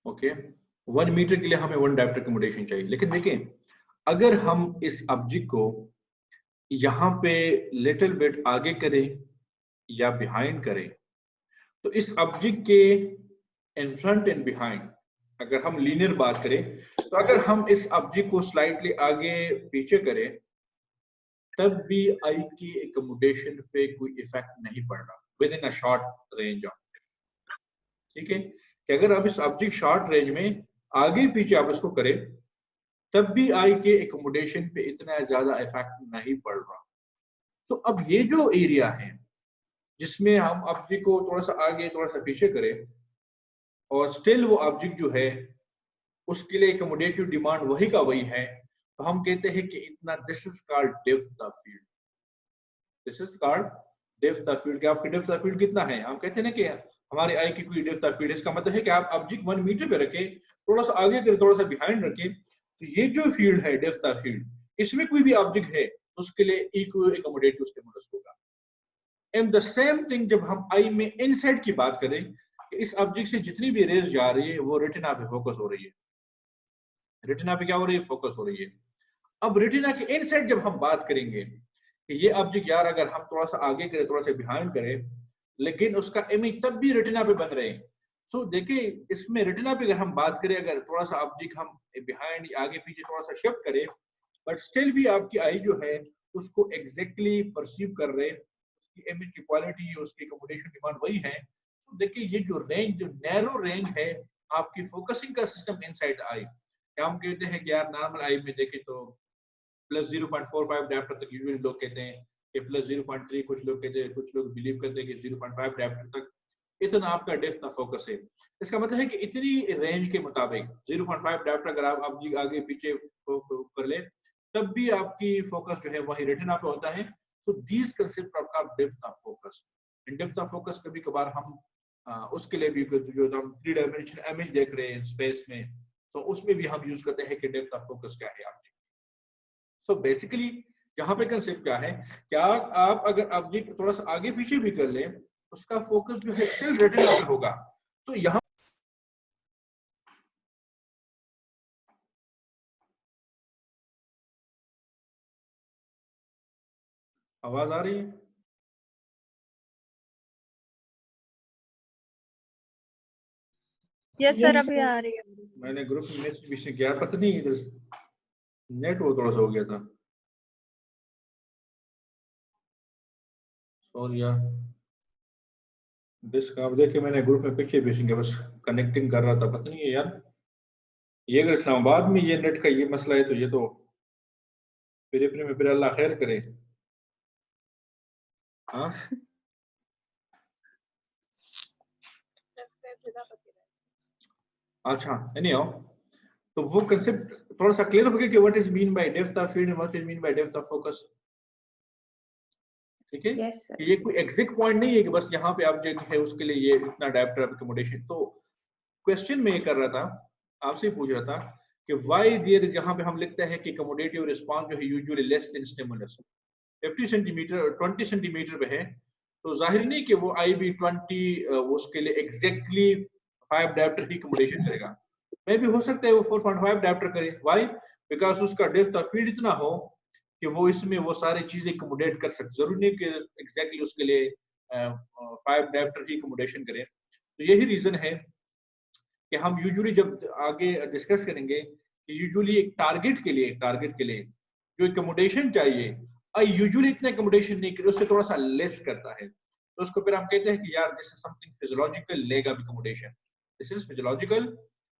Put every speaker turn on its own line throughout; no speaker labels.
Okay 1 metre के लिए हमें 1 डायोप्टर एक्कोमोडेशन चाहिए। लेकिन देखें अगर हम इस ऑब्जेक्ट को यहाँ पे लिटिल बिट आगे करें या बिहाइंड करें, तो इस ऑब्जेक्ट के इन फ्रंट एंड बिहाइंड अगर हम लीनियर बात करें, तो अगर हम इस ऑब्जेक्ट को स्लाइटली आगे पीछे करें तब भी आई की एकोमोडेशन पे कोई इफेक्ट नहीं पड़ रहा with in a short range of, ठीक है। कि अगर आप इस ऑब्जेक्ट शॉर्ट रेंज में आगे पीछे आप इसको करें तब भी आई के एकोमोडेशन पे इतना ज्यादा इफेक्ट नहीं पड़ रहा। तो अब ये जो एरिया है जिसमें हम ऑब्जेक्ट को थोड़ा सा आगे थोड़ा सा पीछे करें और स्टिल वो ऑब्जेक्ट जो है उसके लिए एकोमोडेटिव डिमांड वही का वही है, तो हम कहते हैं कि इतना this is called depth of field. This is called depth of field. आपकी डेप्थ ऑफ फील्ड कितना है, हम कहते हैं ना कि हमारे आई की कोई डेप्थ ऑफ फील्ड, इसका मतलब है कि आप ऑब्जेक्ट 1 मीटर पे रखें, थोड़ा सा आगे करें थोड़ा सा बिहाइंड रखें, तो ये जो फील्ड है डेप्थ ऑफ फील्ड, इसमें कोई भी ऑब्जेक्ट है तो उसके लिए इक्वल एकोमोडेटिव स्टिमुलस होगा। एंड द सेम थिंग जब हम आई में इनसाइड की बात करें कि इस ऑब्जेक्ट से जितनी भी रेज जा रही है वो रेटिना पे फोकस हो रही है। रेटिना पे क्या हो रही है, फोकस हो रही है। अब रेटिना के इनसाइड जब हम बात करेंगे कि ये ऑब्जेक्ट यार अगर हम थोड़ा सा आगे करें थोड़ा सा बिहाइंड करें लेकिन उसका इमेज तब भी रेटिना पे बन रहे हैं। सो देखिए इसमें रेटिना पे अगर हम बात करें, अगर थोड़ा सा ऑब्जेक्ट हम बिहाइंड आगे पीछे थोड़ा सा शिफ्ट करें बट स्टिल भी आपकी आई जो है उसको एग्जैक्टली परसीव कर रहे हैं, उसकी इमेज की क्वालिटी उसकी एकोमोडेशन डिमांड वही है। तो देखिए ये जो रेंज जो नैरो रेंज है आपकी फोकसिंग का सिस्टम इनसाइड आई, हम कहते हैं कि यार नॉर्मल आई में देखें तो प्लस 0.45 डायोप्टर तक यूजुअली लोग कहते हैं कि प्लस 0.3, कुछ लोग कहते हैं, कुछ लोग बिलीव करते हैं कि 0.5 डायोप्टर तक इतना आपका डेप्थ ऑफ फोकस है। इसका मतलब है कि इतनी रेंज के मुताबिक 0.5 डायोप्टर अगर आप जी आगे पीछे कर ले तब भी आपकी फोकस जो है वही रेटिना पे होता है। तो these concept of depth of focus, in depth of focus कभी कभार हम उसके लिए भी जो हम 3 डायमेंशनल इमेज देख रहे हैं स्पेस में, तो उसमें भी हम यूज करते हैं कि डेप्थ ऑफ फोकस क्या है आपकी। सो बेसिकली यहाँ पे कंसेप्ट क्या है, क्या आप अगर ऑब्जेक्ट थोड़ा सा आगे पीछे भी कर लें उसका फोकस जो है स्टिल रेटिना पे होगा। तो यहाँ आवाज आ रही है?
यस सर अभी आ रही है।
मैंने ग्रुप में मैसेज भी किया, पता नहीं इधर नेट वो थोड़ा सा हो गया था, सॉरी यार। डिस्क आप देखिए मैंने ग्रुप में पिक्चर भेजी है, बस कनेक्टिंग कर रहा था, पता नहीं है यार ये अगर इस्लामाबाद में ये नेट का ये मसला है तो ये तो फिर अपने में फिर अल्लाह खैर करे। हाँ अच्छा एनीहाउ, तो वो कंसेप्ट थोड़ा सा क्लियर हो गया कि what is mean by depth of field, what is mean by depth of focus, ठीक है।
yes,
कि ये कोई एग्जैक्ट पॉइंट नहीं है कि बस यहाँ पे ऑब्जेक्ट है उसके लिए ये इतना डायोप्टर एकोमोडेशन। तो क्वेश्चन में ये कर रहा था, आपसे पूछ रहा था कि व्हाई देयर इज, यहाँ पे हम लिखते हैं कि एकोमोडेटिव रिस्पांस जो है usually less than stimulus 50 centimetre 20 centimetre पे है, तो जाहिर नहीं कि वो आई बी 20 उसके लिए एग्जैक्टली 5 डायोप्टर की एकोमोडेशन करेगा। मे भी हो सकता है वो 4.5 डायोप्टर करे, व्हाई, बिकॉज उसका डेप्थ ऑफ फील्ड इतना हो कि वो इसमें वो सारी चीजें एकोमोडेट कर सकते, जरूरी नहीं कि एग्जैक्टली उसके लिए 5 डायोप्टर की एकोमोडेशन करे। तो यही रीजन है कि हम यूजुअली जब आगे डिस्कस करेंगे कि यूजुअली एक टारगेट के लिए जो एकोमोडेशन चाहिए आई यूजुअली इतना एकोमोडेशन नहीं करे, उससे थोड़ा सा लेस करता है, तो उसको फिर हम कहते हैं कि यार this is something physiological lag of accommodation, this is physiological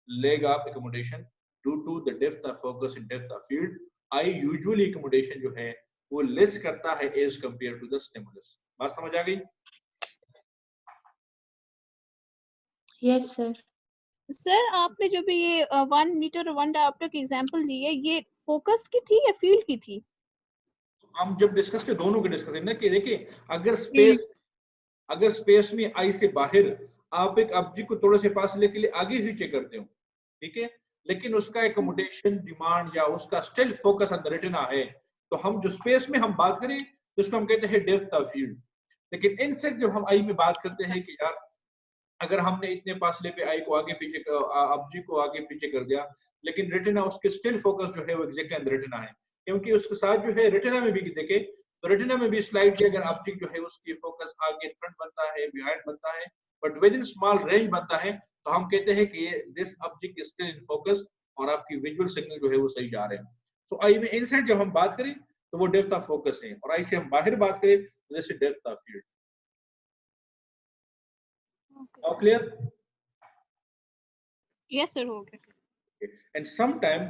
lag of accommodation due to the depth of focus in depth of field. I usually accommodation जो है वो लेस करता है as compare to the stimulus. बात समझ आ गई?
Yes sir. Sir आपने जो भी ये 1 मीटर 1 डायोप्टर की एग्जांपल दी है ये फोकस की थी या फील्ड की थी?
हम जब डिस्कस के दोनों के डिस्कस करेंगे कि देखिए अगर स्पेस में आई से बाहर आप एक ऑब्जेक्ट को थोड़े से पास लेके लिए आगे पीछे करते हो, ठीक है, लेकिन उसका एकोमोडेशन डिमांड या उसका still focus on the retina है, तो हम जो स्पेस में हम बात करें तो उसको हम कहते हैं डेप्थ ऑफ फील्ड। लेकिन इनसेट जब हम आई में बात करते हैं कि यार अगर हमने इतने फासले पे आई को आगे पीछे ऑब्जेक्ट को आगे पीछे कर दिया, लेकिन रेटिना उसके स्टिल फोकस जो है वो एग्जैक्टली अंदर रेटिना है, क्योंकि उसके साथ जो है रेटिना में भी देखे तो रेटिना में भी स्लाइडली अगर ऑब्जेक्ट जो है उसकी फोकस आगे फ्रंट बनता है, बिहाइंड बनता है, but with in small range बनता है, तो हम कहते हैं कि ये this object is still in focus और आपकी विजुअल सिग्नल जो है वो सही जा रहे हैं। तो आई में इनसाइड जब हम बात करें तो वो डेप्थ ऑफ फोकस है, और आई से हम बाहर बात करें तो जैसे depth of field. All clear?
Yes sir, हो गया।
एंड समटाइम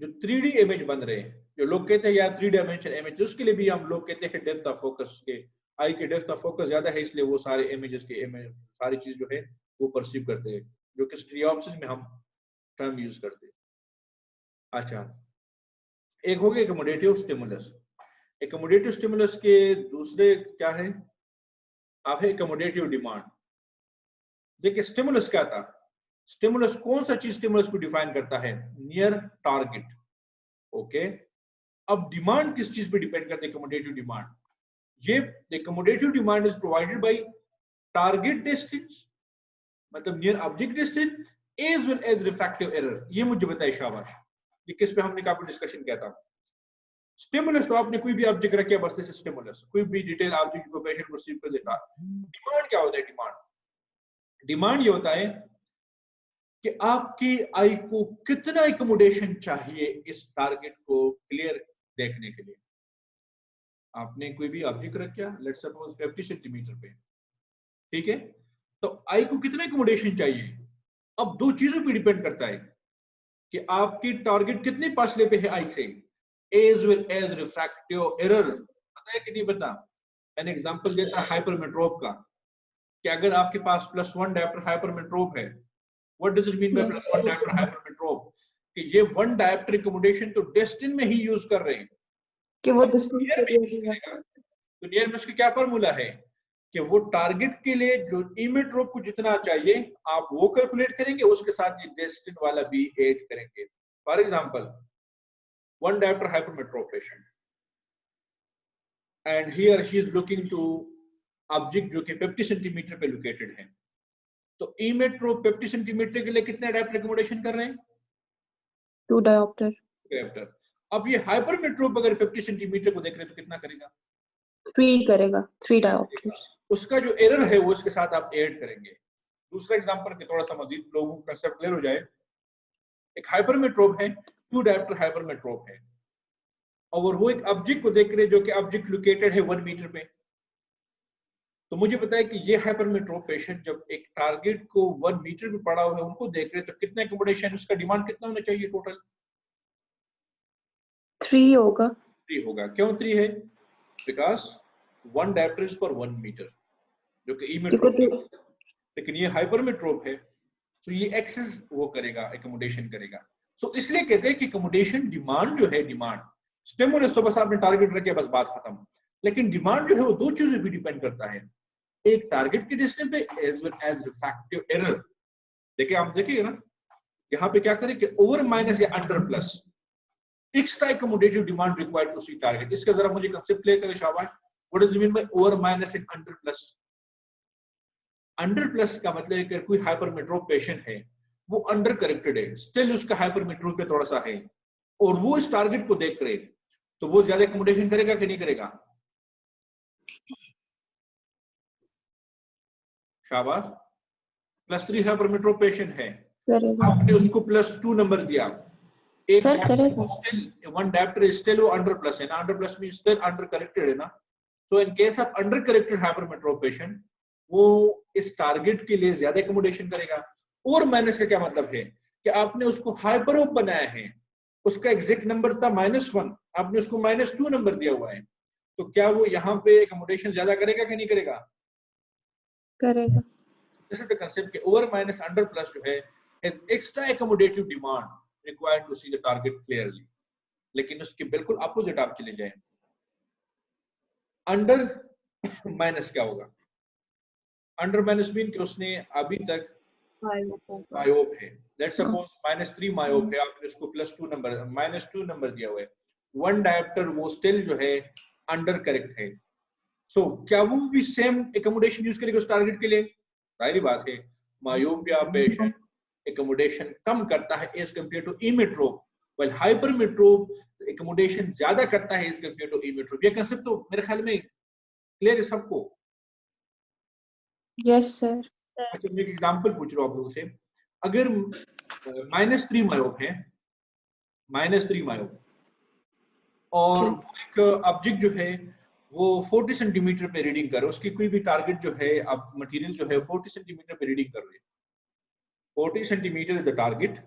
जो 3D इमेज बन रहे हैं, जो लोग कहते हैं यार 3 डायमेंशनल इमेज, उसके लिए भी हम लोग कहते हैं डेप्थ ऑफ फोकस के, आई के डेप्थ ऑफ फोकस ज्यादा है, इसलिए वो सारे इमेजेस के इमेज सारी चीज जो है वो परसीव करते हैं, जो कि स्टीरियोप्सिस में हम टर्म यूज करते हैं। अच्छा, एक हो गया एकमोडेटिव स्टिमुलस। एकमोडेटिव स्टिमुलस के दूसरे क्या है, आप है एकमोडेटिव डिमांड। देखिए स्टिमुलस क्या था, स्टिमुलस कौन सा चीज स्टिमुलस को डिफाइन करता है, नियर टारगेट। ओके, अब डिमांड किस चीज पे डिपेंड करता है, एकमोडेटिव डिमांड। ये accommodative demand is provided by target distance, मतलब near object distance as well as refractive error. ये मुझे बताइए शाबाश, ये किस पे हमने काफी डिस्कशन किया था। स्टिमुलस तो आपने कोई भी ऑब्जेक्ट रखा, बस दिस स्टिमुलस, कोई भी डिटेल ऑब्जेक्ट को पेशेंट को रिसीव कर देता। डिमांड क्या होता है, डिमांड ये होता है कि आपकी आई को कितना एकमोडेशन चाहिए इस टारगेट को क्लियर देखने के लिए। आपने कोई भी ऑब्जेक्ट रखा, लेट्स सपोज 50 सेंटीमीटर पे, ठीक है, तो आई को कितना एकमोडेशन चाहिए। अब दो चीजों पे डिपेंड करता है कि आपकी टारगेट कितने फासले पे है आई से, as well as refractive error. पता है कि नहीं पता? एन एग्जांपल देता है हाइपरमेट्रोप का, कि अगर आपके पास +1 डायप्टर हाइपरमेट्रोप है, what does it mean by +1 dioptre hypermetrope, कि ये 1 डायप्टर एकमोडेशन तो डेस्टिन में ही यूज कर रहे हैं
कि वो
तो नियर में उसकी क्या फॉर्मूला है कि वो टारगेट के लिए जो इमेट्रोप को जितना चाहिए आप वो कैलकुलेट करेंगे, उसके साथ ये डेस्टिन वाला भी ऐड करेंगे। For example 1 dioptre hypermetrope patient and here he is looking to object जो कि 50 सेंटीमीटर पे लोकेटेड है, तो इमेट्रोप 50 सेंटीमीटर के लिए कितने डायप्टर एकमोडेशन कर रहे हैं,
2 डायप्टर।
अब ये हाइपरमेट्रोप अगर 50 सेंटीमीटर को देख रहे हैं तो कितना करेगा,
3 करेगा, 3 डायप्टर्स।
उसका जो एरर है वो इसके साथ आप ऐड करेंगे। दूसरा एग्जांपल के थोड़ा सा मजीद लोगों का कंसेप्ट क्लियर हो जाए, एक हाइपरमेट्रोप है, 2 डायप्टर हाइपरमेट्रोप है, और वो एक ऑब्जेक्ट को देख रहे हैं जो कि ऑब्जेक्ट लोकेटेड है 1 मीटर पे। तो मुझे पता है कि ये हाइपरमेट्रोप पेशेंट जब एक टारगेट को 1 मीटर पे पड़ा हुआ है उनको देख रहे हैं, तो कितना एकमोडेशन, उसका डिमांड कितना होना चाहिए टोटल,
3 होगा।
3 होगा। क्यों 3 है, because 1 dioptre is for 1 metre, जो कि इमेट्रोप है, लेकिन ये हाइपरमेट्रोप है तो ये एक्सेस वो करेगा, एकमोडेशन करेगा। सो इसलिए कहते हैं कि एकमोडेशन डिमांड जो है, डिमांड स्टिमुलस तो बस आपने टारगेट रखे बस बात खत्म, लेकिन डिमांड जो है वो दो चीजों पे डिपेंड करता है, एक टारगेट की डिस्टेंस पे as well as refractive error. देखिए आप देखिए ना, यहाँ पे क्या करें कि ओवर माइनस या under plus extra accommodative demand required to see target. इसका जरा मुझे कांसेप्ट क्लियर करें शाबाश, what does mean by over minus and under plus. Under plus का मतलब है कि कोई हाइपरमेट्रोप पेशेंट है वो अंडर करेक्टेड है, स्टिल उसका हाइपरमेट्रोप पे थोड़ा सा है, और वो इस टारगेट को देख रहे, तो वो ज्यादा एकमोडेशन करेगा कि नहीं करेगा, शाबाश। +3 हाइपरमेट्रोप पेशेंट है, आपने उसको +2 नंबर दिया, एक
सर करेगा,
स्टिल 1 डायप्टर स्टिल वो अंडर प्लस है ना, under plus means still under corrected है ना। So in case of under corrected hypermetrope patient वो इस टारगेट के लिए ज्यादा एकमोडेशन करेगा। और माइनस का क्या मतलब है कि आपने उसको हाइपरोप बनाया है, उसका एग्जैक्ट नंबर था -1, आपने उसको -2 नंबर दिया हुआ है, तो क्या वो यहाँ पे एकमोडेशन ज्यादा करेगा कि नहीं करेगा,
करेगा।
दिस इज द कांसेप्ट कि ओवर माइनस अंडर प्लस जो है is extra accommodative demand required to see the target clearly. लेकिन उसके बिल्कुल अपोजिट आप चले जाएं, अंडर माइनस क्या होगा, अंडर माइनस मीन कि उसने अभी तक मायोप है, लेट्स सपोज -3 मायोप है, आपने उसको +2 नंबर -2 नंबर दिया हुआ है, 1 डायप्टर वो स्टिल जो है अंडर करेक्ट है। सो क्या वो भी सेम एकमोडेशन यूज करेगा उस टारगेट के लिए, सारी बात है मायोपिया पेशेंट एकोमोडेशन कम करता है as compare to emmetrope, well hypermetrope accommodation ज्यादा करता है एज कम्पेयर टू इमेट्रोप। ये कंसेप्ट तो मेरे ख्याल में क्लियर है सबको?
Yes sir.
अच्छा, मैं एक एग्जांपल पूछ रहा हूँ आप लोगों से। अगर -3 मायोप है, -3 मायोप, और एक ऑब्जेक्ट जो है वो 40 सेंटीमीटर पे रीडिंग कर रहा है, उसकी कोई भी टारगेट जो है, अब मटेरियल जो है 40 सेंटीमीटर पे रीडिंग कर रहे हैं, 40 सेंटीमीटर इज द टारगेट,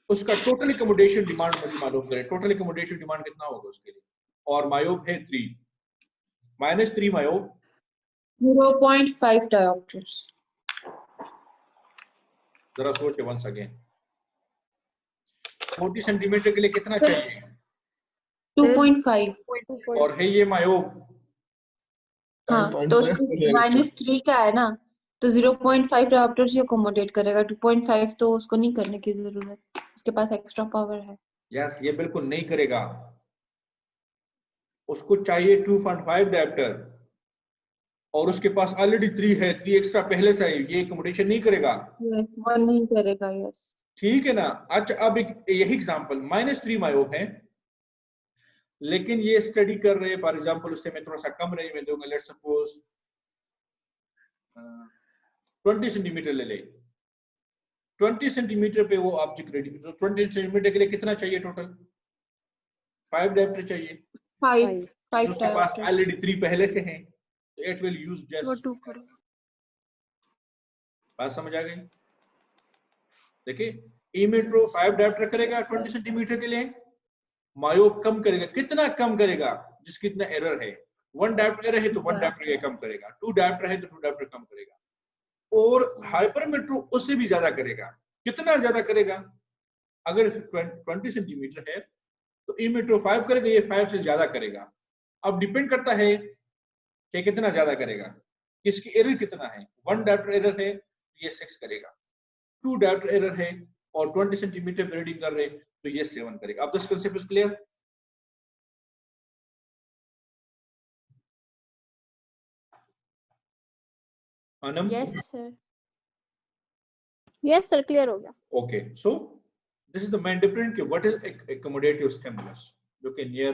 उसका टोटल एकोमोडेशन डिमांड मुझे मालूम करें, टोटल एकोमोडेशन डिमांड कितना होगा उसके लिए, और मायोप है 3, -3 मायोप
0.5 diopters।
जरा सोचे वंस अगेन, 40 सेंटीमीटर के लिए कितना चाहिए?
2.5।
और है ये मायोप,
हाँ तो -3 का है ना, तो 0.5 डायोप्टर्स ही अकोमोडेट करेगा, 2.5 तो उसको नहीं करने की जरूरत, उसके पास एक्स्ट्रा पावर है।
यस, ये बिल्कुल नहीं करेगा, उसको चाहिए 2.5 डायोप्टर, और उसके पास ऑलरेडी 3 है, 3 एक्स्ट्रा पहले से है, ये एकोमोडेशन नहीं करेगा,
वो नहीं करेगा। यस
ठीक है ना। अच्छा, अब एक यही एग्जांपल -3 मायोप है, लेकिन ये स्टडी कर रहे हैं, फॉर एग्जांपल उससे मैं थोड़ा सा कम रेंज में दूंगा, लेट्स सपोज 20 सेंटीमीटर ले ले, 20 सेंटीमीटर पे वो ऑब्जेक्ट रेडी, तो 20 सेंटीमीटर के लिए कितना चाहिए टोटल? 5 डायोप्टर चाहिए,
5
उसके पास ऑलरेडी 3 पहले से हैं, तो इट विल यूज जस्ट 2 करेगा। बात समझ आ गई? देखिए, इमेट्रो 5 डायोप्टर करेगा 20 सेंटीमीटर के लिए, मायोप कम करेगा, कितना कम करेगा? जिस कितना एरर है, 1 डायोप्टर एरर है तो 1 डायोप्टर ये कम करेगा, 2 डायोप्टर है तो 2 डायोप्टर कम करेगा, और हाइपरमेट्रो उससे भी ज्यादा करेगा। कितना ज्यादा करेगा? अगर 20 सेंटीमीटर है तो इमेट्रो 5 करेगा, ये 5 से ज्यादा करेगा। अब डिपेंड करता है कि कितना ज्यादा करेगा, किसकी एरर कितना है। 1 डायोप्टर एरर है ये 6 करेगा, 2 डायोप्टर एरर है और 20 सेंटीमीटर पे रीडिंग कर रहे तो ये 7 करेगा। अब this concept is clear? Anam?
Yes sir.
Yes sir, clear हो गया।
Okay, so this is the main difference कि what is accommodative stimulus, जो कि near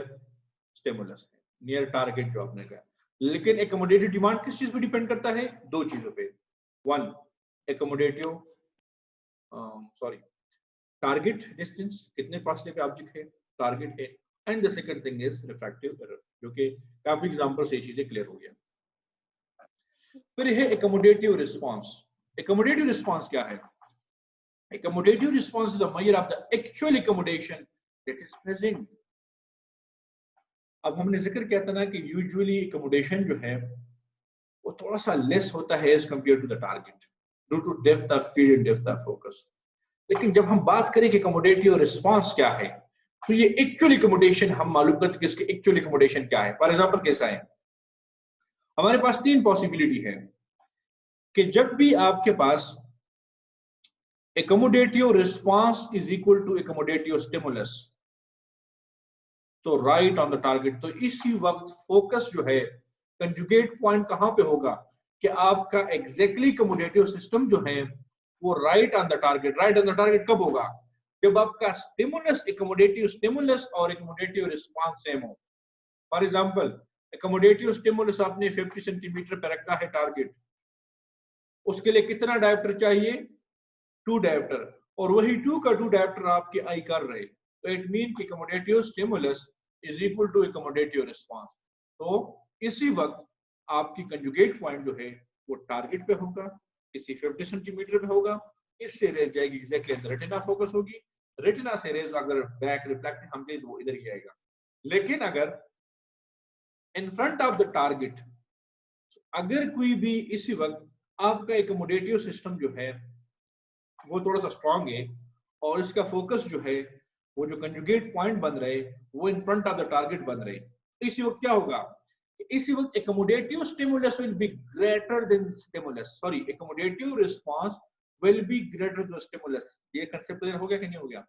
stimulus है, near target जो आपने कहा। लेकिन accommodative demand किस चीज पे डिपेंड करता है? 2 चीजों पे। 1 accommodative target distance, कितने फासले पे ऑब्जेक्ट है, टारगेट है, and the second thing is refractive error, जो कि काफी एग्जांपल से ये चीजें क्लियर हो गया। फिर है accommodative response। accommodative response क्या है? Accommodative response is a measure of the actual accommodation that is present। अब हमने जिक्र किया था ना कि यूजुअली accommodation जो है वो थोड़ा सा लेस होता है as compared to the target due to depth of field and depth of focus। लेकिन जब हम बात करें कि accommodative response क्या है, तो ये actual accommodation हम मालूम करते हैं कि इसके actual accommodation क्या है। फॉर एग्जाम्पल कैसा है? हमारे पास 3 पॉसिबिलिटी है कि जब भी आपके पास accommodative response is equal to accommodative stimulus, तो राइट ऑन द टारगेट, तो इसी वक्त फोकस जो है, कंजुगेट पॉइंट कहां पे होगा कि आपका एग्जैक्टली accommodative सिस्टम जो है वो right on the target. Right on the target कब होगा? जब आपका स्टिमुलस, accommodative स्टिमुलस और accommodative रिस्पांस सेम हो। फॉर एग्जांपल, accommodative स्टिमुलस आपने 50 सेंटीमीटर पे रखा है टारगेट, उसके लिए कितना डायोप्टर चाहिए? 2 डायोप्टर, और वही 2 का 2 डायोप्टर आपके आई कर रहे, तो इट मीन कि accommodative stimulus is equal to accommodative response। तो इसी वक्त आपकी कंजुगेट पॉइंट जो है वो टारगेट पे होगा, इसी 50 सेंटीमीटर पे होगा, इससे रेज जाएगी एग्जैक्टली अंदर रेटिना फोकस होगी, रेटिना से रेज अगर बैक रिफ्लेक्ट हम दे तो वो इधर ही आएगा। लेकिन अगर इन फ्रंट ऑफ द टारगेट, अगर कोई भी इसी वक्त आपका accommodative सिस्टम जो है वो थोड़ा सा स्ट्रांग है और इसका फोकस जो है वो जो कंजुगेट पॉइंट बन रहे वो इन फ्रंट ऑफ द टारगेट बन रहे, इसी वक्त क्या होगा? इसी वक्त accommodative stimulus will be greater than stimulus, sorry, accommodative response will be greater than stimulus। ये कंसेप्ट क्लियर हो गया कि नहीं हो गया?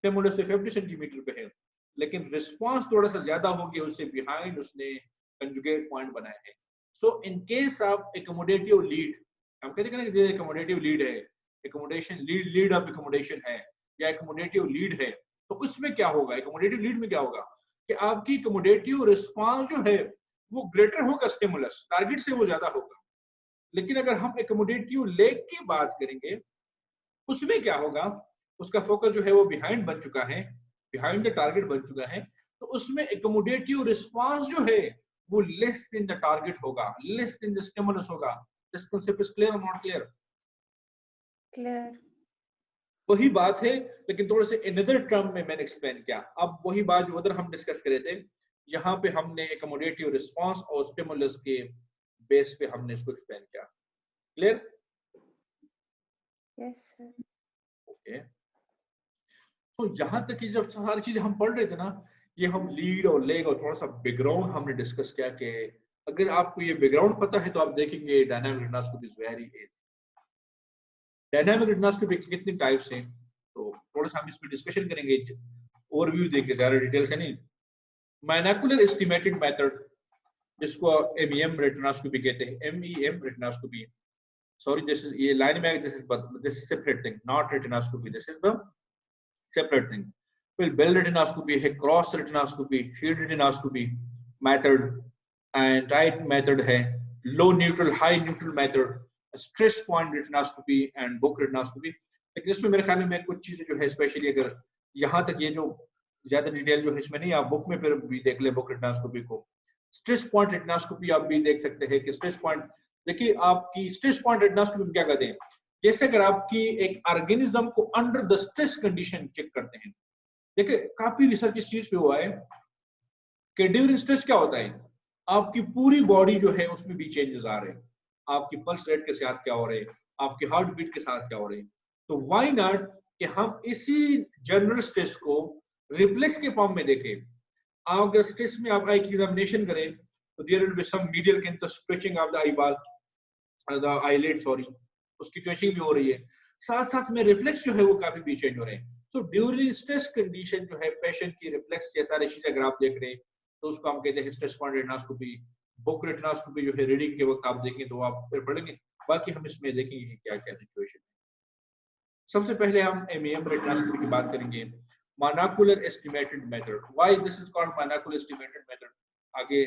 स्टिमुलस तो 50 सेंटीमीटर पे है, लेकिन रिस्पांस थोड़ा सा ज्यादा हो गया, उससे बिहाइंड उसने कंजुगेट पॉइंट बनाए हैं। So in case of accommodative lead, हम कहते हैं ना एकमोडेटिव लीड है, एकमोडेशन लीड ऑफ एकमोडेशन है या एकमोडेटिव लीड है, तो उसमें क्या होगा, एकमोडेटिव लीड में क्या होगा कि आपकी एकमोडेटिव रिस्पांस जो है वो ग्रेटर होगा स्टिमुलस, टारगेट से वो ज्यादा होगा। लेकिन अगर हम एकमोडेटिव लेग की बात करेंगे उसमें क्या होगा, उसका फोकस जो है वो बिहाइंड बन चुका है, बिहाइंड द टारगेट बन चुका है, तो उसमें एकमोडेटिव रिस्पांस जो है वो लेस देन द टारगेट होगा, लेस देन द स्टिमुलस होगा। दिस कांसेप्ट इज क्लियर और नॉट क्लियर?
क्लियर।
वही बात है, लेकिन थोड़े से अनदर टर्म में मैंने एक्सप्लेन किया। अब वही बात जो उधर हम डिस्कस कर रहे थे, यहाँ पे हमने एकमोडेटिव रिस्पांस और स्टिमुलस के बेस पे हमने इसको एक्सप्लेन किया। क्लियर?
Yes sir.
ओके, तो यहाँ तक कि जब सारी चीजें हम पढ़ रहे थे ना, ये हम लीड और लेग और थोड़ा सा बैकग्राउंड हमने डिस्कस किया कि अगर आपको ये बैकग्राउंड पता है तो आप देखेंगे dynamic retinoscopy is very easy. Dynamic retinoscopy के कितने टाइप्स हैं, तो थोड़ा सा हम इस पर डिस्कशन करेंगे, ओवरव्यू देके, ज्यादा डिटेल से नहीं। माइनाकुलर एस्टिमेटेड मेथड, जिसको MEM रेटिनोस्कोपी कहते हैं, MEM retinoscopy. Sorry, this is ये लाइन में, this is separate thing, not retinoscopy, this is the separate thing. Well, bell retinoscopy है, cross retinoscopy, shield retinoscopy method, and right method है, low neutral, high neutral method, stress point retinoscopy and book retinoscopy। लेकिन इसमें मेरे ख्याल में कुछ चीजें जो है स्पेशली, अगर यहाँ तक ये जो ज्यादा डिटेल जो है इसमें नहीं, आप बुक में फिर भी देख ले बुक रेटिनोस्कोपी को। स्ट्रेस पॉइंट रेटिनोस्कोपी आप भी देख सकते हैं कि स्ट्रेस पॉइंट, देखिए आपकी स्ट्रेस पॉइंट रेटिनोस्कोपी में क्या करते हैं, जैसे अगर आपकी एक ऑर्गेनिज्म को under the stress condition check करते हैं। देखिए काफी रिसर्च इस चीज पे हुआ है कि ड्यूरिंग स्ट्रेस क्या होता है, आपकी पूरी बॉडी जो है उसमें भी चेंजेस आ रहे हैं, आपकी पल्स रेट के साथ क्या हो रहे हैं, आपके हार्ट बीट के साथ क्या हो रहे हैं। तो व्हाई नॉट कि हम इसी जनरल स्ट्रेस को रिफ्लेक्स के फॉर्म में देखें। आप अगर स्ट्रेस में आप आई की एग्जामिनेशन करें तो there will be some medial canthus twitching of the eyeball, the eyelid, sorry, उसकी ट्विचिंग भी हो रही है, साथ साथ में रिफ्लेक्स जो है वो काफी भी चेंज हो रहे हैं। तो ड्यूरिंग स्ट्रेस कंडीशन जो है पेशेंट की रिफ्लेक्स ये सारी चीजें अगर आप देख रहे हैं तो उसको हम कहते हैं stress point retinoscopy. Book retinoscopy जो है रीडिंग के वक्त आप देखें तो आप फिर पढ़ेंगे, बाकी हम इसमें देखेंगे क्या क्या सिचुएशन है। सबसे पहले हम MEM रेटिनोस्कोपी की बात करेंगे, monocular estimated method. Why this is called monocular estimated method, आगे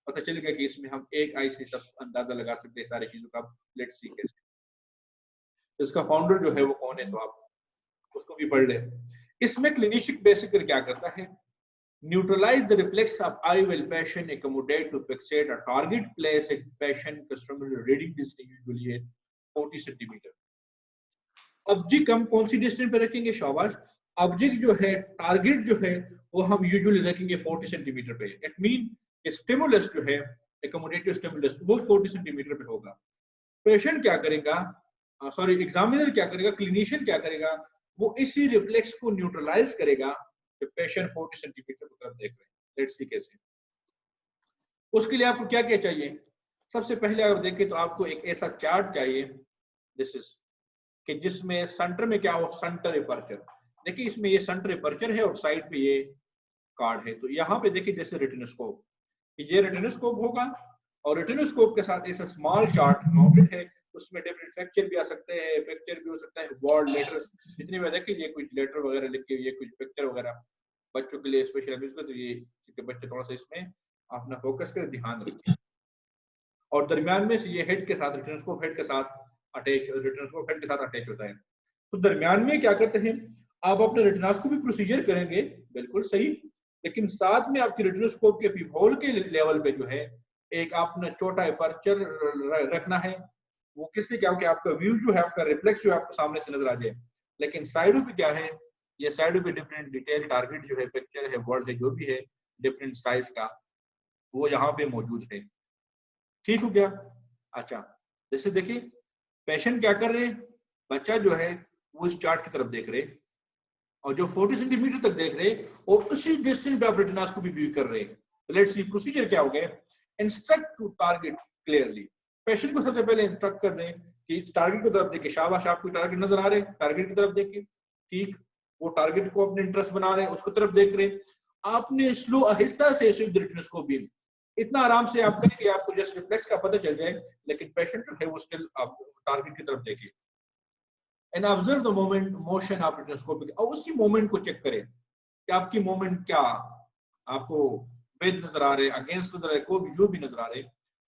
पता चलेगा कि इसमें हम एक आई से सब अंदाजा लगा सकते हैं सारी चीजों का। लेट्स सी कैसे, इसका फाउंडर जो है वो कौन है तो आप उसको भी पढ़ लें। इसमें क्लिनिशियन बेसिकली क्या करता है, neutralise the reflex of eye while patient accommodate to fixate a target place at patient customer reading distance usually है 40 सेंटीमीटर। ऑब्जेक्ट हम कौन सी डिस्टेंस पे रखेंगे, शाबाश, ऑब्जेक्ट जो है टारगेट जो है वो हम यूजुअली रखेंगे 40 सेंटीमीटर पे। इट मीन स्टिमुलस जो है एक्कोमोडेटिव स्टिमुलस वो 40 सेंटीमीटर पे होगा। पेशेंट क्या करेगा, सॉरी एग्जामिनर क्या करेगा, क्लिनिशियन क्या करेगा, वो इसी रिफ्लेक्स को न्यूट्रलाइज करेगा कि पेशेंट 40 सेंटीमीटर की तरफ देख रहे हैं। लेट्स सी कैसे। उसके लिए आपको क्या क्या चाहिए, सबसे पहले अगर देखें तो आपको एक ऐसा चार्ट चाहिए, दिस इज, कि जिसमें सेंटर में क्या हो, सेंटर एपर्चर। देखिए इसमें ये सेंटर एपर्चर है और साइड पे ये कार्ड है। तो यहाँ पे देखिए जैसे रेटिनोस्कोप, ये रेटिनोस्कोप होगा और रेटिनोस्कोप के साथ ऐसा स्मॉल चार्ट माउंटेड है, उसमें डिफरेंट फ्रैक्चर भी आ सकते हैं, पिक्चर भी हो सकता है, वर्ड लेटर, जितने में देखिए ये कुछ लेटर वगैरह लिख के, ये कुछ पिक्चर वगैरह बच्चों के लिए स्पेशल यूज तो ये बच्चे थोड़ा सा इसमें अपना फोकस करें, ध्यान रखें। और दरमियान में से ये हेड के साथ, रेटिनोस्कोप हेड के साथ अटैच, रेटिनोस्कोप हेड के साथ अटैच होता है। तो दरमियान में क्या करते हैं, आप अपने रेटिनोस्कोपी प्रोसीजर करेंगे बिल्कुल सही, लेकिन साथ में आपकी रेटिनोस्कोप के पीपहोल के लेवल पे जो है एक आपने छोटा अपर्चर रखना है। वो किससे क्या हो कि आपका व्यू जो है, आपका रिफ्लेक्स जो है आपको सामने से नजर आ जाए। लेकिन साइडों पे क्या है, ये साइडों पे डिफरेंट डिटेल टारगेट जो है, पिक्चर है, वर्ड है, जो भी है डिफरेंट साइज का, वो यहाँ पे मौजूद है। ठीक हो गया। अच्छा, जैसे देखिए पेशेंट क्या कर रहे हैं, बच्चा जो है वो इस चार्ट की तरफ देख रहे हैं और जो 40 सेंटीमीटर तक देख रहे हैं और उसी डिस्टेंस पे आप रेटिनोस्कोपी व्यू कर रहे हैं। लेट्स सी प्रोसीजर क्या हो गया, instruct to target clearly. Patient को सबसे पहले इंस्ट्रक्ट कर दें कि इस टारगेट की तरफ देखिए, शाबाश आपको टारगेट नजर आ रहे हैं, टारगेट की तरफ देखिए, ठीक, वो टारगेट को अपने इंटरेस्ट बना रहे हैं, उसको तरफ देख रहे हैं। आपने स्लो आहिस्ता से रेटिनोस्कोप बीम इतना आराम से आप करेंगे, आपको जस्ट रिफ्लेक्स का पता चल जाए, लेकिन पेशेंट जो है वो स्टिल आप टारगेट की तरफ देखे and observe the moment motion of retinoscopy, और उसी मोमेंट को चेक करें कि आपकी मोमेंट क्या, आपको विद नजर आ रहे, अगेंस्ट नजर आ रहे, कोई भी जो भी नजर आ रहे,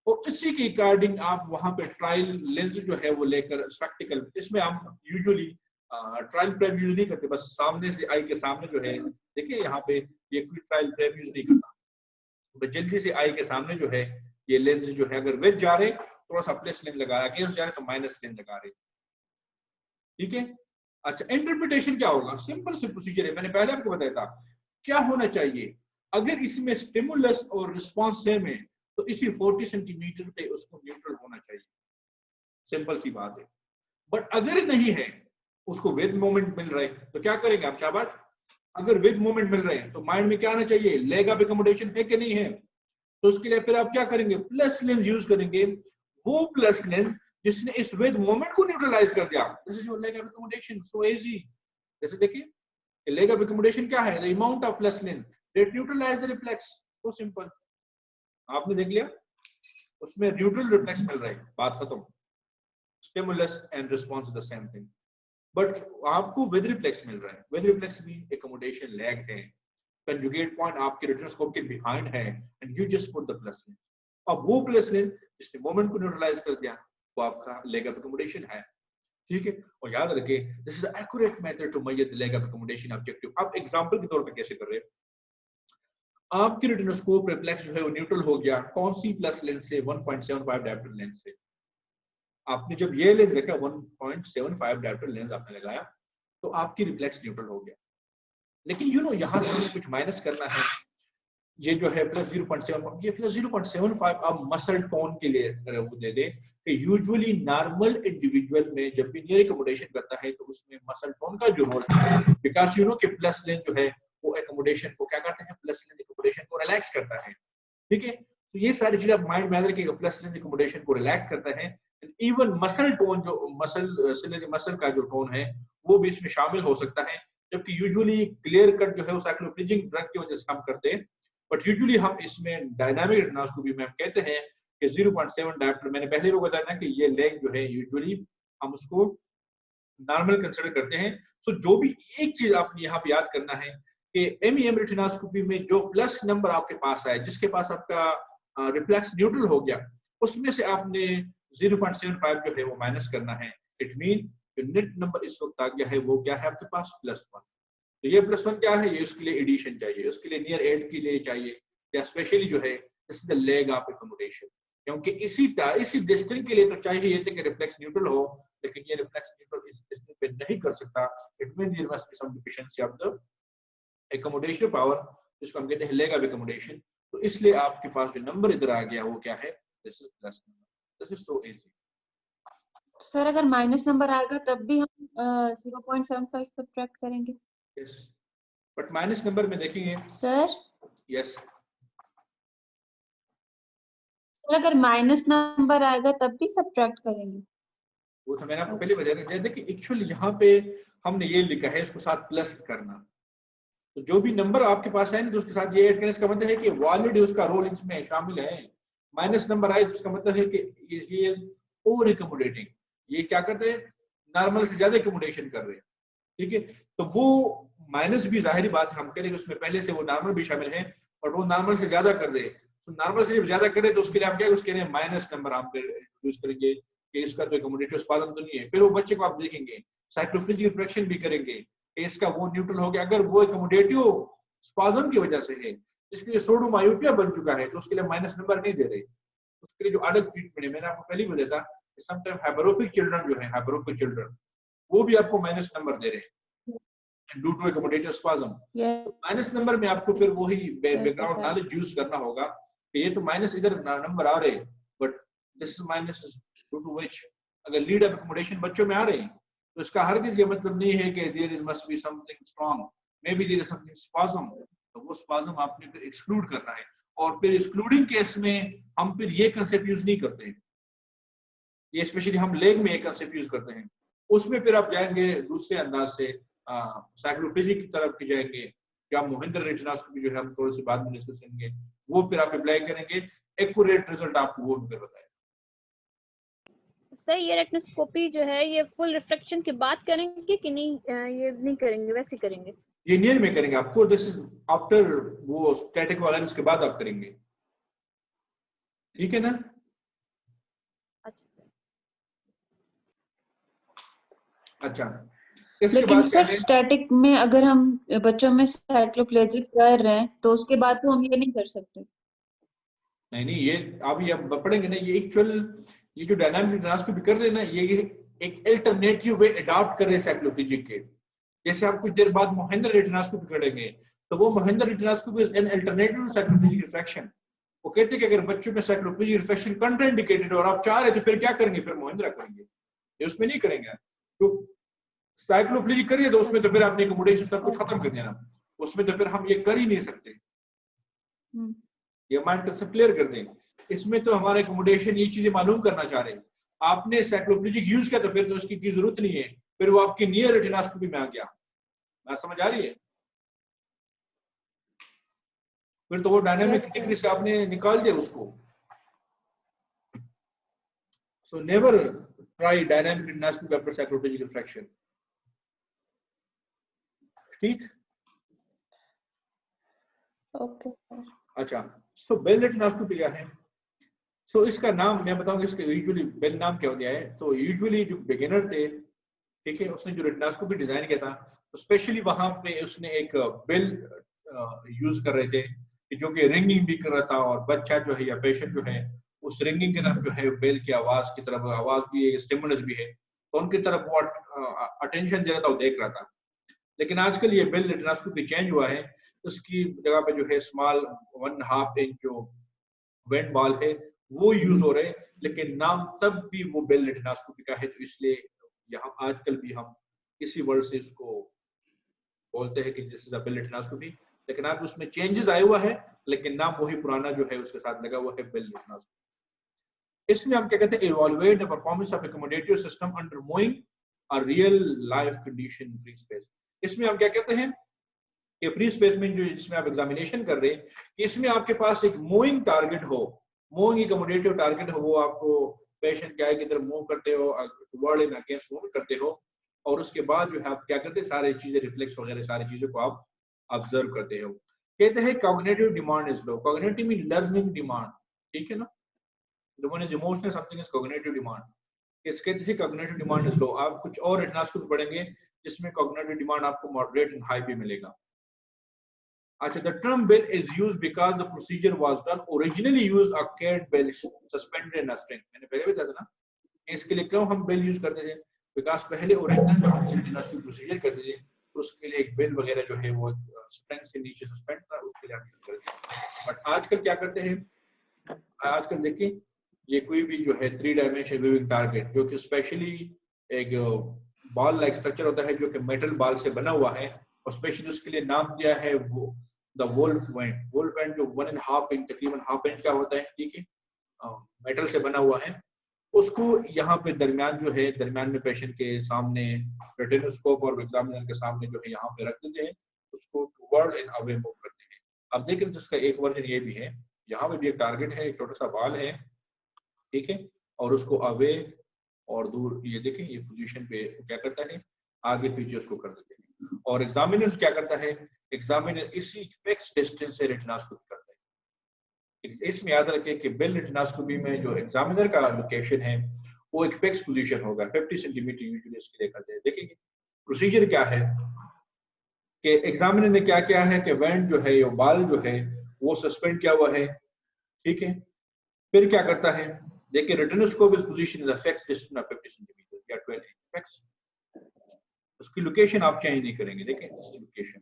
और इसी के अकॉर्डिंग आप वहां पे ट्रायल लेंस जो है वो लेकर स्पेक्टिकल, इसमें हम यूजुअली ट्रायल प्रेप यूज नहीं करते, बस सामने से आई के सामने जो है, देखिए यहाँ पे ये कोई ट्रायल प्रेप यूज नहीं करता, बस जल्दी से आई के सामने जो है ये लेंस जो है, अगर विद जा रहे थोड़ा सा प्लस लेंस लगा रहे, अगेंस्ट जा रहे तो माइनस लेंस लगा रहे, ठीक है। अच्छा, इंटरप्रिटेशन क्या होगा, सिंपल से प्रोसीजर है, मैंने पहले आपको बताया था क्या होना चाहिए, अगर इसमें स्टिमुलस और रिस्पॉन्स सेम है तो इसी 40 सेंटीमीटर पे उसको न्यूट्रल होना चाहिए, सिंपल सी बात है। बट अगर नहीं है, उसको विद मोमेंट मिल रहा है तो क्या करेंगे आप शाबाश, अगर विद मोमेंट मिल रहे हैं तो माइंड में क्या आना चाहिए, लेग ऑफ एकोमोडेशन है कि नहीं है, तो उसके लिए फिर आप क्या करेंगे, प्लस लेंस यूज करेंगे, वो प्लस लेंस जिसने इस विद मोमेंट को न्यूट्रलाइज कर दिया, this is your lag of accommodation, so easy. जैसे देखिए लेग ऑफ एकोमोडेशन क्या है, the amount of plus lens that neutralise the reflex, so simple, आपने देख लिया, उसमें न्यूट्रल रिफ्लेक्स मिल रहा है, बात खत्म, stimulus and response the same thing, but आपको विद रिफ्लेक्स मिल रहा है, विद रिफ्लेक्स भी एकोमोडेशन लेग है, कंजुगेट पॉइंट आपके रेटिनोस्कोप के बिहाइंड है, and you just put the plus lens, अब वो प्लस लेंस जिसने मोमेंट को न्यूट्रलाइज कर दिया वो आपका लेग ऑफ एकोमोडेशन है, ठीक है। और याद रखें this is accurate method to measure the lag of accommodation objective. आप एग्जांपल के तौर पे कैसे कर रहे हैं, आपकी रेटिनोस्कोप रिफ्लेक्स जो है वो न्यूट्रल हो गया, कौन सी प्लस लेंस से, 1.75 डायप्टर लेंस से, आपने जब ये लेंस देखा 1.75 डायप्टर लेंस आपने लगाया तो आपकी रिफ्लेक्स न्यूट्रल हो गया, लेकिन यू नो यहाँ से हमें कुछ माइनस करना है, ये जो है प्लस 0.7, ये प्लस 0.75 आप मसल टोन के लिए वो दे दे कि यूजुअली नॉर्मल इंडिविजुअल में जब भी नियर एकोमोडेशन करता है तो उसमें मसल टोन का जो रोल है, बिकॉज यू नो कि प्लस लेंस जो है वो एकोमोडेशन को क्या करते हैं, प्लस लेंस एकोमोडेशन को रिलैक्स करता है, ठीक है। तो ये सारी चीजें आप माइंड में याद रखिएगा, प्लस लेंस एकोमोडेशन को रिलैक्स करता है, इवन मसल टोन जो मसल का जो टोन है वो भी इसमें शामिल हो सकता है, जबकि यूजुअली क्लियर कट जो है वो साइक्लोप्रिजिंग ड्रग की वजह से हम करते हैं, बट यूजुअली हम इसमें डायनामिक रेटिनोस्कोपी में हम कहते हैं कि 0.7 डायप्टर, मैंने पहले भी बताया ना कि ये लेग जो है यूजुअली हम उसको नॉर्मल कंसीडर करते हैं। सो जो भी एक चीज आपने यहाँ पे याद करना है कि एमईएम रेटिनोस्कोपी में जो प्लस नंबर आपके पास आए, जिसके पास आपका रिफ्लेक्स न्यूट्रल हो गया, उसमें से आपने 0.75 जो है वो माइनस करना है, इट मीन नेट नंबर इस वक्त आ गया है वो क्या है आपके पास, +1। तो ये +1 क्या है, ये उसके लिए एडिशन चाहिए, उसके लिए नियर 8 के लिए चाहिए, या स्पेशली जो है this is the lag of accommodation, क्योंकि इसी डिस्टेंस के लिए तो चाहिए ये थे कि रिफ्लेक्स न्यूट्रल हो, लेकिन ये रिफ्लेक्स न्यूट्रल इस डिस्टेंस पे नहीं कर सकता, it mean there must be some deficiency of the accommodation power, जिसको हम कहते हैं लेग ऑफ एकोमोडेशन। तो इसलिए आपके पास जो नंबर इधर आ गया वो क्या है, this is plus number, this is so easy.
Sir अगर माइनस नंबर आएगा तब भी हम 0.75 सब्ट्रैक्ट करेंगे?
यस, बट माइनस नंबर में देखेंगे
सर।
यस,
अगर माइनस नंबर आएगा तब भी सब्ट्रैक्ट करेंगे?
वो तो मैंने आपको पहले बताया, देखिए एक्चुअली यहाँ पे हमने ये लिखा है इसको साथ प्लस करना, तो जो भी नंबर आपके पास है ना तो उसके साथ ये ऐड करने का मतलब है कि ऑलरेडी उसका रोल इसमें शामिल है। माइनस नंबर आए तो उसका मतलब है कि ये ओवर एकोमोडेटिंग, ये क्या करते हैं, नॉर्मल से ज्यादा एकोमोडेशन कर रहे हैं, ठीक है। तो वो माइनस भी जाहिर बात है हम करेंगे उसमें पहले से वो नॉर्मल भी शामिल है, और वो नॉर्मल से ज्यादा कर रहे हैं, तो नॉर्मल से जब ज्यादा करें तो उसके लिए आप क्या उसके लिए माइनस नंबर आप यूज करेंगे कि इसका तो एकोमोडेटिव स्पाज्म तो नहीं है। फिर वो बच्चे को आप देखेंगे साइक्लोफ्रिजिक रिफ्रैक्शन भी करेंगे कि इसका वो न्यूट्रल हो गया, अगर वो एकोमोडेटिव स्पाज्म की वजह से है जिसके लिए सोडो मायोपिया बन चुका है तो उसके लिए माइनस नंबर नहीं दे रहे, उसके लिए जो अलग ट्रीटमेंट है, मैंने आपको पहले ही बताया था, समटाइम हाइपरोपिक चिल्ड्रन जो है, हाइपरोपिक चिल्ड्रन वो भी आपको माइनस नंबर दे रहे हैं due to accommodative spasm. Minus number में आपको फिर वही बैकग्राउंड नॉलेज यूज करना होगा कि ये तो माइनस इधर नंबर आ रहे हैं, but this is minus due to which, अगर लीड ऑफ एकोमोडेशन बच्चों में आ रहे हैं तो इसका हरगिज ये मतलब नहीं है कि there is must be something strong, maybe there is something spasm, तो वो स्पाज्म आपने फिर एक्सक्लूड करना है। और फिर एक्सक्लूडिंग केस में हम फिर ये कंसेप्ट यूज नहीं करते हैं, ये स्पेशली हम लेग में एक कंसेप्ट यूज करते हैं, उसमें फिर आप जाएंगे दूसरे अंदाज से साइक्लोप्रिजिक की तरफ जाएंगे, या मोहिंद्र रेटिनोस्कोपी जो है हम थोड़ी सी बाद में डिस्कस करेंगे, वो फिर आप अप्लाई करेंगे, एक्यूरेट रिजल्ट आपको वो भी फिर बताएगा।
सर ये रेटिनोस्कोपी जो है ये फुल रिफ्लेक्शन के बाद करेंगे कि नहीं, ये नहीं करेंगे, वैसे ही करेंगे?
ये नियर में करेंगे आपको, दिस इज आफ्टर वो स्टैटिक वायलेंस के बाद आप करेंगे, ठीक है ना?
अच्छा
अच्छा,
लेकिन सर स्टैटिक में अगर हम बच्चों में साइक्लोप्लेजिक कर रहे हैं तो उसके बाद तो हम ये नहीं कर सकते।
नहीं नहीं, ये अभी आप पढ़ेंगे ना, ये एक्चुअल ये जो डायनामिक रेटिनोस्कोपी कर रहे हैं ना, ये एक अल्टरनेटिव वे अडॉप्ट कर रहे हैं साइक्लोप्लेजिक के। जैसे आप कुछ देर बाद मोहेंद्र रेटिनोस्कोपी करेंगे तो वो Mohindra retinoscopy is an alternative to cycloplegic refraction. वो कहते हैं कि अगर बच्चों में साइक्लोप्लेजिक रिफ्रैक्शन कंट्राइंडिकेटेड और आप चाह रहे तो फिर क्या करेंगे, फिर मोहेंद्र करेंगे, ये उसमें नहीं करेंगे। तो साइक्लोप्लेजिक करिए तो उसमें तो फिर आपने एकोमोडेशन सब कुछ खत्म कर देना, उसमें तो फिर हम ये कर ही नहीं सकते, ये माइंड कंसेप्ट क्लियर कर दें। इसमें तो हमारा एकोमोडेशन ये चीजें मालूम करना चाह रहे हैं। आपने साइक्लोप्लेजिक यूज किया तो फिर तो उसकी की जरूरत नहीं है, फिर वो आपकी नियर रेटिनोस्कोपी में आ गया। बात समझ आ रही है? फिर तो वो डायनामिक डिग्री से आपने निकाल दिया उसको। So never try dynamic retinoscopy after cycloplegic refraction, ठीक?
ओके।
अच्छा, सो बेल रेटिनोस्कोपी क्या है? सो इसका नाम मैं बताऊंगा, इसके यूजुअली बेल नाम क्या हो गया है। तो यूजुअली जो बिगिनर थे, ठीक है, उसने जो रेटिनोस्कोपी डिजाइन किया था तो स्पेशली वहां पे उसने एक बेल यूज कर रहे थे कि जो कि रिंगिंग भी कर रहा था, और बच्चा जो है या पेशेंट जो है उस रिंगिंग की तरफ जो है बेल की आवाज की तरफ, आवाज भी है, स्टिमुलस भी है, तो उनकी तरफ वो अटेंशन दे रहा था, वो देख रहा था। लेकिन आजकल ये बेल रेटिनोस्कोपी चेंज हुआ है, उसकी जगह पे जो है स्मॉल 1.5 इंच जो वेंट बॉल है वो यूज हो रहे हैं, लेकिन नाम तब भी वो बेल रेटिनोस्कोपी का है। तो इसलिए यहाँ आजकल भी हम इसी वर्ड से इसको बोलते हैं कि this is a bell retinoscopy, लेकिन अब उसमें चेंजेस आया हुआ है, लेकिन नाम वही पुराना जो है उसके साथ लगा हुआ है, बेल रेटिनोस्कोपी। इसमें हम क्या कहते हैं, evaluate the performance of accommodative system under moving a real life condition free space. इसमें हम क्या कहते हैं कि फ्री स्पेस में जो जिसमें आप एग्जामिनेशन कर रहे हैं, कि इसमें आपके पास एक मूविंग टारगेट हो, मूविंग एकमोडेटिव टारगेट हो, वो आपको पेशेंट क्या है कि इधर मूव करते हो, वर्ड इन अगेंस्ट मूव करते हो, और उसके बाद जो है आप क्या करते हैं, सारी चीजें रिफ्लेक्स वगैरह सारी चीजों को आप ऑब्जर्व करते हो। कहते हैं cognitive demand is low, cognitive mean learning demand, ठीक है ना? The one is emotional, something is cognitive demand. इसके कहते हैं कॉग्निटिव डिमांड इज लो। आप कुछ और रेटिनोस्कोपी पढ़ेंगे जिसमें कॉग्निटिव डिमांड आपको मॉडरेट एंड हाई भी मिलेगा। अच्छा, the term bell is used because the procedure was done originally used a carried bell suspended in a string। मैंने पहले भी बताया था ना, इसके लिए क्यों हम बेल यूज करते थे, बिकॉज पहले ओरिजिनल जो हम रेटिनोस्कोपी प्रोसीजर करते थे तो उसके लिए एक बेल वगैरह जो है वो स्ट्रिंग से नीचे सस्पेंड था, उसके लिए हम यूज करते थे। बट आजकल क्या करते हैं, आजकल देखिए ये कोई भी जो है 3 डायमेंशनल विविंग टारगेट जो कि स्पेशली एक बॉल लाइक स्ट्रक्चर होता है जो कि मेटल बॉल से बना हुआ है, और स्पेशली उसके लिए नाम दिया है वो the wolf went. Wolf went जो 1.5 इंच तकरीबन हाफ इंच का होता है, ठीक है, मेटल से बना हुआ है, उसको यहाँ पे दरमियान जो है, दरमियान में पेशेंट के सामने रेटिनोस्कोप और एग्जामिनर के सामने जो है यहाँ पे रख देते हैं, उसको टुवर्ड एंड अवे मूव करते हैं। अब देखें तो इसका एक वर्जन ये भी है, यहाँ पे भी एक टारगेट है, एक छोटा सा बाल है, ठीक है, और उसको अवे और दूर, ये देखें ये पोजीशन पे क्या करता है, आगे पीछे उसको कर देते हैं। और एग्जामिनर क्या करता है, एग्जामिनर इसी फिक्स डिस्टेंस से रेटिनोस्कोपी करता है। इसमें याद रखें कि बेल रेटिनोस्कोपी में जो एग्जामिनर का लोकेशन है वो एक फिक्स पोजीशन होगा, 50 सेंटीमीटर यूजुअली इसके लिए करते हैं। देखेंगे प्रोसीजर क्या है कि एग्जामिनर ने क्या किया है कि वेंट जो है, ये बाल जो है वो सस्पेंड किया हुआ है, ठीक है, फिर क्या करता है, देखिए retinoscope is position is a fix distance of 50 centimetre या 12 फिक्स, उसकी लोकेशन आप चेंज नहीं करेंगे। देखें इसकी लोकेशन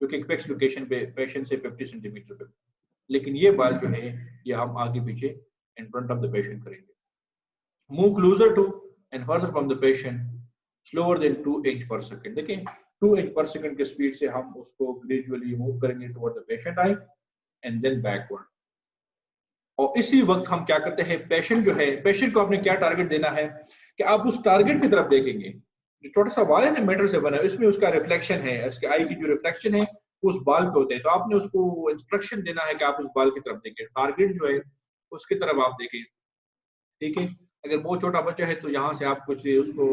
क्योंकि एक फिक्स लोकेशन पे पेशेंट से 50 सेंटीमीटर पे, लेकिन ये बाल जो है ये हम आगे पीछे in front of the patient करेंगे। Move closer to and further from the patient slower than 2 inch पर सेकंड। देखें 2 इंच पर सेकंड के स्पीड से हम उसको ग्रेजुअली मूव करेंगे toward the patient eye and then backward. और इसी वक्त हम क्या करते हैं, पेशेंट जो है, पेशेंट को आपने क्या टारगेट देना है कि आप उस टारगेट की तरफ देखेंगे। जो छोटा सा बाल है ना मेटल से बना है, इसमें उसका रिफ्लेक्शन है, इसके आई की जो रिफ्लेक्शन है उस बाल पे होते हैं, तो आपने उसको इंस्ट्रक्शन देना है कि आप उस बाल की तरफ देखें, टारगेट जो है उसकी तरफ आप देखें, ठीक है। अगर बहुत छोटा बच्चा है तो यहाँ से आप कुछ उसको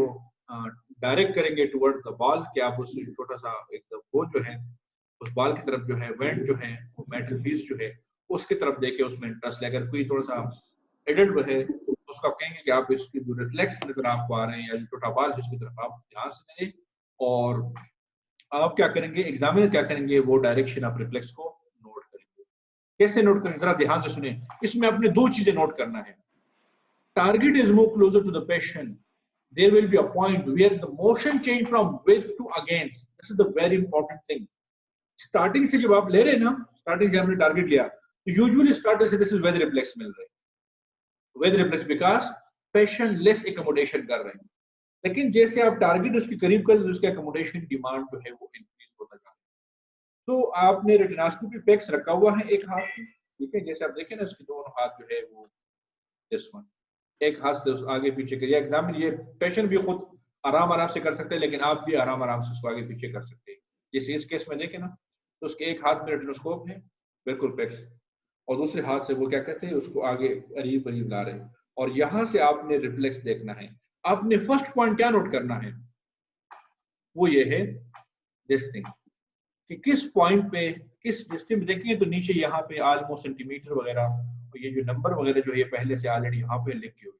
डायरेक्ट करेंगे टुवर्ड द बॉल, कि आप उस छोटा सा एक वो जो है उस बॉल की तरफ जो है वेंट जो है वो मेटल पीस जो है उसकी तरफ देके उसमें इंटरेस्ट ले। अगर कोई थोड़ा सा एडल्ट है तो उसको आप कहेंगे कि आप इसकी जो रिफ्लेक्स नजर आपको आ रहे हैं या जो छोटा बाल है उसकी तरफ आप ध्यान से दें, और आप क्या करेंगे, एग्जामिनर क्या करेंगे, वो डायरेक्शन आप रिफ्लेक्स को नोट करेंगे। कैसे नोट करेंगे, जरा ध्यान से सुने। इसमें आपने दो चीजें नोट करना है। Target is more closer to the patient. There will be a point where the motion change from with to against. This is the very important thing. Starting से जब आप ले रहे हैं ना, starting से हमने टारगेट लिया, तो usually starter से this is with reflex मिल रहे हैं, with reflex because patient less accommodation कर रहे हैं। लेकिन जैसे आप टारगेट उसके करीब कर, उसके accommodation डिमांड जो है वो इंक्रीज होता जा रहा है। तो आपने रेटिनोस्कोपी पेक्स रखा हुआ है एक हाथ में, ठीक है, जैसे आप देखें ना इसके दोनों हाथ जो है वो दिस वन, एक हाथ से उस आगे पीछे करिए। एग्जामिन ये पेशेंट भी खुद आराम से कर सकते हैं, लेकिन आप भी आराम से उसको आगे पीछे कर सकते हैं। जैसे इस केस में देखें ना, तो उसके एक हाथ में रेटिनोस्कोप है बिल्कुल पेक्स, और दूसरे हाथ से वो क्या कहते हैं उसको आगे करीब ला रहे हैं, और यहाँ से आपने रिफ्लेक्स देखना है। आपने फर्स्ट पॉइंट क्या नोट करना है, वो ये है दिस थिंग, कि किस पॉइंट पे किस डिस्टेंस में देखेंगे तो नीचे यहाँ पे ऑलमोस्ट सेंटीमीटर वगैरह, तो ये जो नंबर वगैरह जो है पहले से ऑलरेडी यहाँ पे लिख के हुए,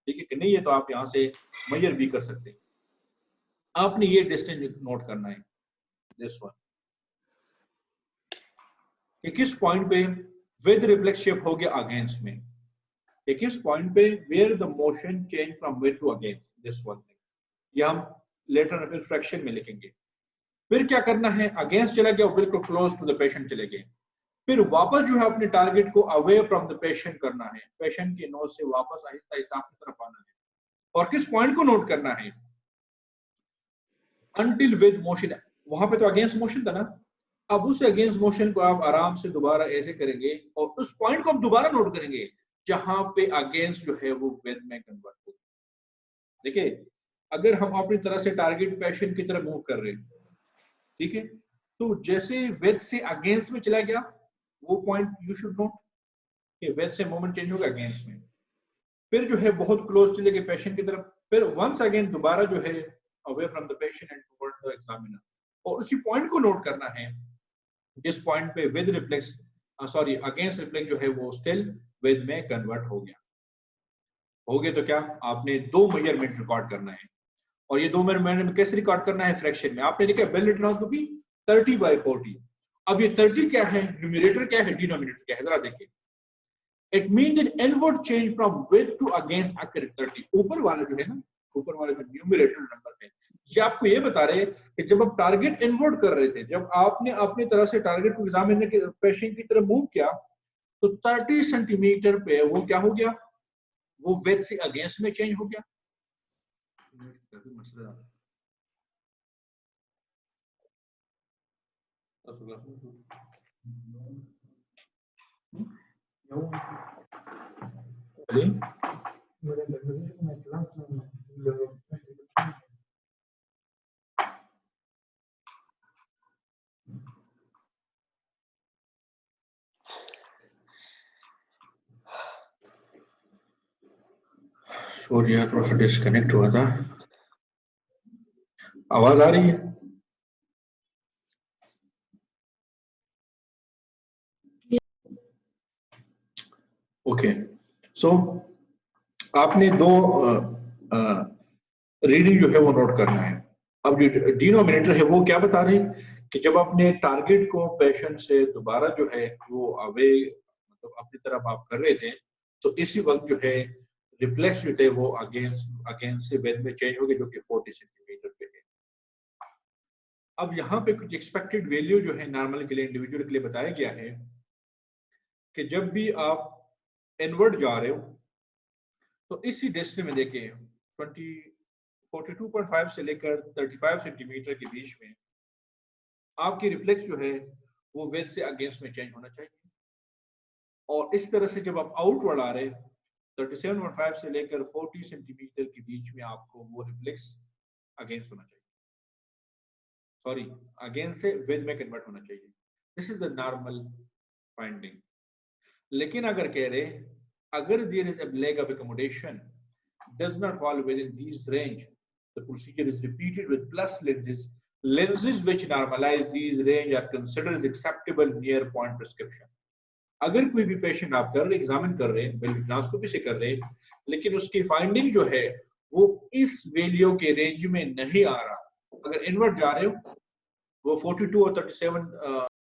ठीक है कि नहीं, है तो आप यहाँ से मेजर भी कर सकते हैं। आपने ये डिस्टेंस नोट करना है दिस वन, कि किस पॉइंट पे विद रिफ्लेक्स शेप हो गया अगेंस्ट में, कि किस पॉइंट पे where the motion change from with to against, this one thing, ये हम लेटर रिफ्रैक्शन में लिखेंगे। फिर क्या करना है, अगेंस्ट चला गया बिल्कुल क्लोज टू द पेशेंट चले गए, फिर वापस जो है अपने टारगेट को अवे फ्रॉम द पेशेंट करना है, पेशेंट के नोज से वापस आहिस्ता आहिस्ता अपनी तरफ आना है, और किस पॉइंट को नोट करना है, अनटिल विद मोशन, वहां पे तो अगेंस्ट मोशन था ना, अब उस अगेंस्ट मोशन को आप आराम से दोबारा ऐसे करेंगे और उस पॉइंट को आप दोबारा नोट करेंगे जहां पे अगेंस्ट जो है वो विद में कन्वर्ट हो। देखिए अगर हम अपनी तरह से टारगेट पेशेंट की तरफ मूव कर रहे हैं, ठीक है, तो जैसे विद से अगेंस्ट में चला गया वो पॉइंट यू शुड नोट कि विद से मोमेंट चेंज होगा अगेंस्ट में, फिर जो है बहुत क्लोज चले गए पेशेंट की तरफ, फिर वंस अगेन दोबारा जो है away from the patient and toward the examiner, और उसी पॉइंट को नोट करना है जिस पॉइंट पे with reflex sorry against reflex जो है वो स्टिल विद में कन्वर्ट हो गया। हो गया तो क्या, आपने दो मेजरमेंट रिकॉर्ड करना है, और ये दो मेजरमेंट कैसे रिकॉर्ड करना है, फ्रैक्शन में। आपने लिखा बेल रेटिनोस्कोपी 30/40, अब ये 30 क्या है, न्यूमरेटर क्या है, डिनोमिनेटर क्या है, जरा देखिए। It means that inward change from with to against occur 30, ऊपर वाला जो है ना, ऊपर वाला जो न्यूमरेटर नंबर है, ये आपको ये बता रहे हैं कि जब आप टारगेट इनवर्ड कर रहे थे, जब आपने अपनी तरह से टारगेट को एग्जामिनर के पेशेंट की तरफ मूव किया तो 30 सेंटीमीटर पे वो क्या हो गया, वो विद से अगेंस्ट में चेंज हो गया। सॉरी यार थोड़ा सा डिस्कनेक्ट हुआ था, आवाज आ रही है? ओके सो आपने दो रीडिंग जो है वो नोट करना है। अब जो डिनोमिनेटर है वो क्या बता रहे हैं कि जब अपने टारगेट को पेशेंट से दोबारा जो है वो अवे मतलब अपनी तरफ आप कर रहे थे, तो इसी वक्त जो है रिफ्लेक्स जो थे वो अगेंस्ट से विद में चेंज हो गए, जो कि 40 सेंटीमीटर पे है। अब यहाँ पे कुछ एक्सपेक्टेड वैल्यू जो है नॉर्मल के लिए, इंडिविजुअल के लिए बताया गया है कि जब भी आप इनवर्ड जा रहे हो तो इसी डिस्टेंस में देखिए 42.5 से लेकर 35 सेंटीमीटर के बीच में आपकी रिफ्लेक्स जो है वो विद से अगेंस्ट में चेंज होना चाहिए, और इस तरह से जब आप आउटवर्ड आ रहे 37.5 से लेकर 40 सेंटीमीटर के बीच में आपको वो रिफ्लेक्स अगेंस्ट होना चाहिए। सॉरी अगेन से विद में कन्वर्ट होना चाहिए। This is the normal finding. लेकिन अगर कह रहे अगर there is a lag of accommodation does not fall within these range, the procedure is repeated with plus lenses. Lenses which normalize these range are considered as acceptable near point prescription. अगर कोई भी patient आप कर रहे examine कर रहे हैं ट्रांसकोपी से कर रहे हैं, लेकिन उसकी फाइंडिंग जो है वो इस वैल्यू के रेंज में नहीं आ रहा, अगर इनवर्ट जा रहे हो वो 42 और 37